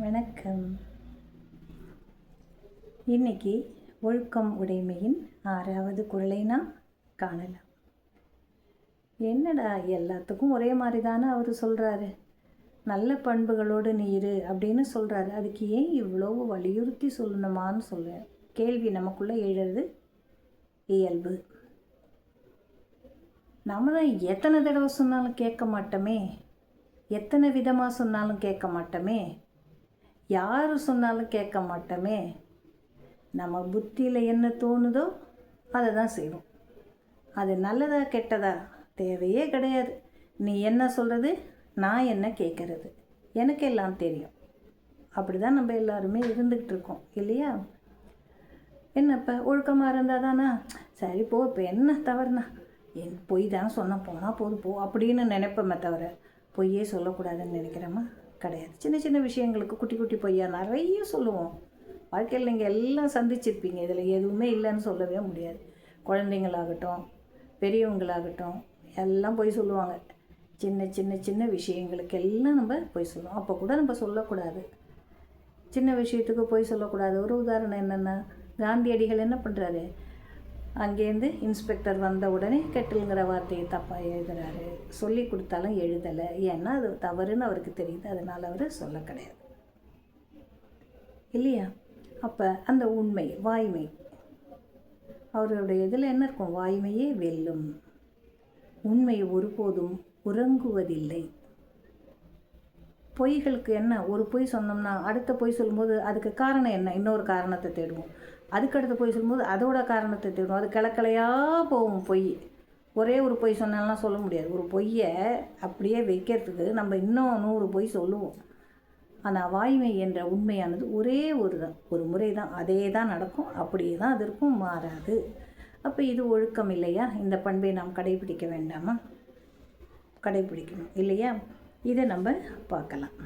வணக்கம். இன்னைக்கு ஒழுக்கம் உடைமையின் 6வது குறளை நாம் காணலாம். என்னடா எல்லாத்துக்கும் ஒரே மாதிரி தானே அவர் சொல்கிறாரு, நல்ல பண்புகளோடு நீ இரு அப்படின்னு சொல்கிறாரு, அதுக்கு ஏன் இவ்வளோ வலியுறுத்தி சொல்லணுமான்னு சொல்ல கேள்வி நமக்குள்ளே எழுறது இயல்பு. நம்ம தான் எத்தனை தடவை சொன்னாலும் கேட்க மாட்டோமே, எத்தனை விதமாக சொன்னாலும் கேட்க மாட்டோமே, யார் சொன்னாலும் கேட்க மாட்டோமே. நம்ம புத்தியில் என்ன தோணுதோ அதை தான் செய்வோம். அது நல்லதா கெட்டதா தேவையே கிடையாது. நீ என்ன சொல்கிறது, நான் என்ன கேட்குறது, எனக்கு எல்லாம் தெரியும். அப்படி தான் நம்ம எல்லாருமே இருந்துக்கிட்டு இருக்கோம் இல்லையா? என்னப்போ ஒழுக்கமாக இருந்தால் தானா, சரி போ, இப்போ என்ன தவறுனா பொய் தானே சொன்ன, போனால் போது போ அப்படின்னு நினைப்போமே தவிர பொய்யே சொல்லக்கூடாதுன்னு நினைக்கிறோமா? கிடையாது. சின்ன சின்ன விஷயங்களுக்கு குட்டி குட்டி பொய்யா நிறைய சொல்லுவோம். வாழ்க்கையில் நீங்கள் எல்லாம் சந்திச்சிருப்பீங்க, இதில் எதுவுமே இல்லைன்னு சொல்லவே முடியாது. குழந்தைங்களாகட்டும் பெரியவங்களாகட்டும் எல்லாம் பொய் சொல்லுவாங்க. சின்ன சின்ன சின்ன விஷயங்களுக்கு எல்லாம் நம்ம பொய் சொல்லுவோம். அப்போ கூட நம்ம சொல்லக்கூடாது, சின்ன விஷயத்துக்கு பொய் சொல்லக்கூடாது. ஒரு உதாரணம் என்னென்னா, காந்தியடிகள் என்ன பண்ணுறாரு, அங்கேருந்து இன்ஸ்பெக்டர் வந்த உடனே கெட்டலுங்கிற வார்த்தையை தப்பாக எழுதுகிறாரு. சொல்லி கொடுத்தாலும் எழுதலை, ஏன்னா அது தவறுன்னு அவருக்கு தெரியுது, அதனால் அவர் சொல்ல கிடையாது இல்லையா? அப்போ அந்த உண்மை வாய்மை, அவருடைய இதில் என்ன இருக்கும், வாய்மையே வெல்லும், உண்மை ஒருபோதும் உறங்குவதில்லை. பொய்களுக்கு என்ன, ஒரு பொய் சொன்னோம்னா அடுத்த பொய் சொல்லும்போது அதுக்கு காரணம் என்ன, இன்னொரு காரணத்தை தேடுவோம். அதுக்கடுத்து பொய் சொல்லும்போது அதோட காரணத்தை தேடுவோம். அது கிளக்கிளையாக போகும் பொய். ஒரே ஒரு பொய் சொன்னாலாம் சொல்ல முடியாது. ஒரு பொய்யை அப்படியே வைக்கிறதுக்கு நம்ம இன்னும் 100 பொய் சொல்லுவோம். ஆனால் வாய்மை என்ற உண்மையானது ஒரே ஒரு முறை தான், அதே தான் நடக்கும், அப்படியே தான் அது இருக்கும், மாறாது. அப்போ இது ஒழுக்கம் இல்லையா? இந்த பண்பை நாம் கடைபிடிக்க வேண்டாமா? கடைபிடிக்கணும் இல்லையா? இதை நம்ம பார்க்கலாம்.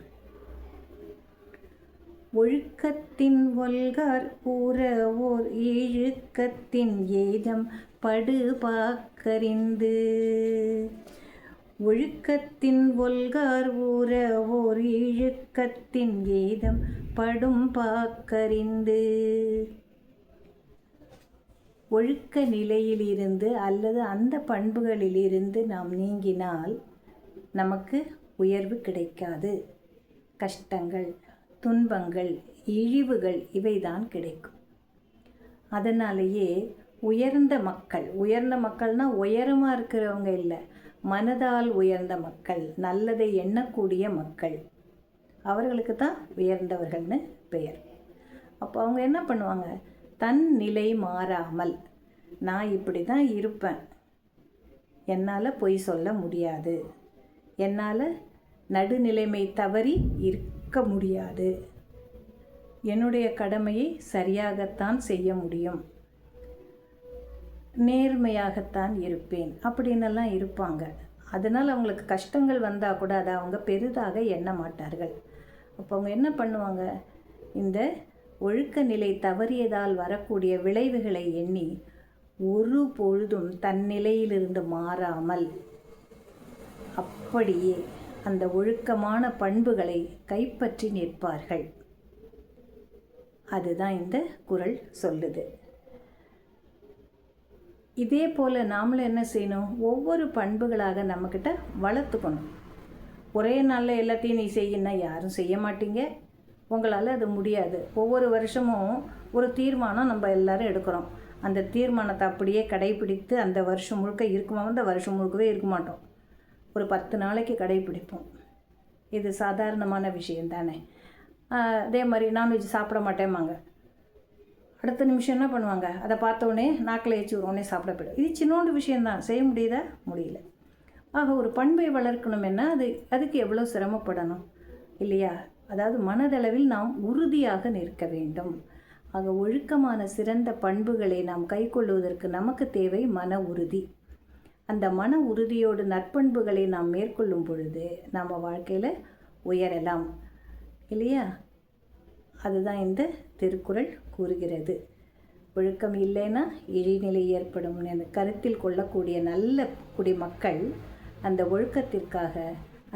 ஒழுக்கத்தின் ஒல்கார் ஊரவோர் இழுக்கத்தின் ஏதம் படுபாக்கறிந்து. ஒழுக்கத்தின் ஒல்கார் ஊரவோர் இழுக்கத்தின் ஏதம் படும் பாக்கறிந்து. ஒழுக்க நிலையிலிருந்து அல்லது அந்த பண்புகளிலிருந்து நாம் நீங்கினால் நமக்கு உயர்வு கிடைக்காது. கஷ்டங்கள், துன்பங்கள், இழிவுகள் இவைதான் கிடைக்கும். அதனாலேயே உயர்ந்த மக்கள்னால் உயரமாக இருக்கிறவங்க இல்லை, மனதால் உயர்ந்த மக்கள், நல்லதை எண்ணக்கூடிய மக்கள், அவர்களுக்கு தான் உயர்ந்தவர்கள்னு பெயர். அப்போ அவங்க என்ன பண்ணுவாங்க, தன் நிலை மாறாமல் நான் இப்படி தான் இருப்பேன், என்னால் பொய் சொல்ல முடியாது, என்னால் நடுநிலைமை தவறி இருக்க முடியாது, என்னுடைய கடமையை சரியாகத்தான் செய்ய முடியும், நேர்மையாகத்தான் இருப்பேன் அப்படின்னெல்லாம் இருப்பாங்க. அதனால் அவங்களுக்கு கஷ்டங்கள் வந்தால் கூட அதை அவங்க பெரிதாக எண்ண மாட்டார்கள். அப்போ அவங்க என்ன பண்ணுவாங்க, இந்த ஒழுக்க நிலை தவறியதால் வரக்கூடிய விளைவுகளை எண்ணி ஒரு பொழுதும் தன் நிலையிலிருந்து மாறாமல் அப்படியே அந்த ஒழுக்கமான பண்புகளை கைப்பற்றி நிற்பார்கள். அதுதான் இந்த குறள் சொல்லுது. இதே போல் நாமளும் என்ன செய்யணும், ஒவ்வொரு பண்புகளாக நம்மக்கிட்ட வளர்த்துக்கணும். ஒரே நாளில் எல்லாத்தையும் நீ செய்யணும்னா யாரும் செய்ய மாட்டீங்க, உங்களால் அது முடியாது. ஒவ்வொரு வருஷமும் ஒரு தீர்மானம் நம்ம எல்லோரும் எடுக்கிறோம். அந்த தீர்மானத்தை அப்படியே கடைபிடித்து அந்த வருஷம் முழுக்க இருக்குமா, அந்த வருஷம் முழுக்கவே இருக்க மாட்டோம், ஒரு 10 நாளைக்கு கடைபிடிப்போம். இது சாதாரணமான விஷயம் தானே. அதே மாதிரி நான்வெஜ் சாப்பிட மாட்டேம்பாங்க, அடுத்த நிமிஷம் என்ன பண்ணுவாங்க, அதை பார்த்தோடனே நாக்கில் ஏற்றி உடனே சாப்பிட போய்டும். இது சின்னோண்டு விஷயந்தான், செய்ய முடியுதா, முடியல. ஆக ஒரு பண்பை வளர்க்கணும்னா அதுக்கு எவ்வளோ சிரமப்படணும் இல்லையா? அதாவது மனதளவில் நாம் உறுதியாக நிற்க வேண்டும். ஆக ஒழுக்கமான சிறந்த பண்புகளை நாம் கைக்கொள்வதற்கு நமக்கு தேவை மன உறுதி. அந்த மன உறுதியோடு நற்பண்புகளை நாம் மேற்கொள்ளும் பொழுது நம்ம வாழ்க்கையில் உயரலாம் இல்லையா? அதுதான் இந்த திருக்குறள் கூறுகிறது. ஒழுக்கம் இல்லைன்னா இழிநிலை ஏற்படும் என கருத்தில் கொள்ளக்கூடிய நல்ல குடிமக்கள் அந்த ஒழுக்கத்திற்காக,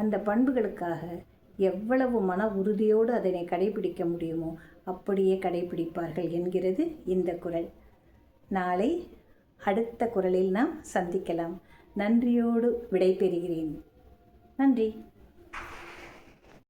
அந்த பண்புகளுக்காக எவ்வளவு மன உறுதியோடு அதனை கடைபிடிக்க முடியுமோ அப்படியே கடைபிடிப்பார்கள் என்கிறது இந்த குறள். நாளை அடுத்த குறளில் நாம் சந்திக்கலாம். நன்றியோடு விடைபெறுகிறேன். நன்றி.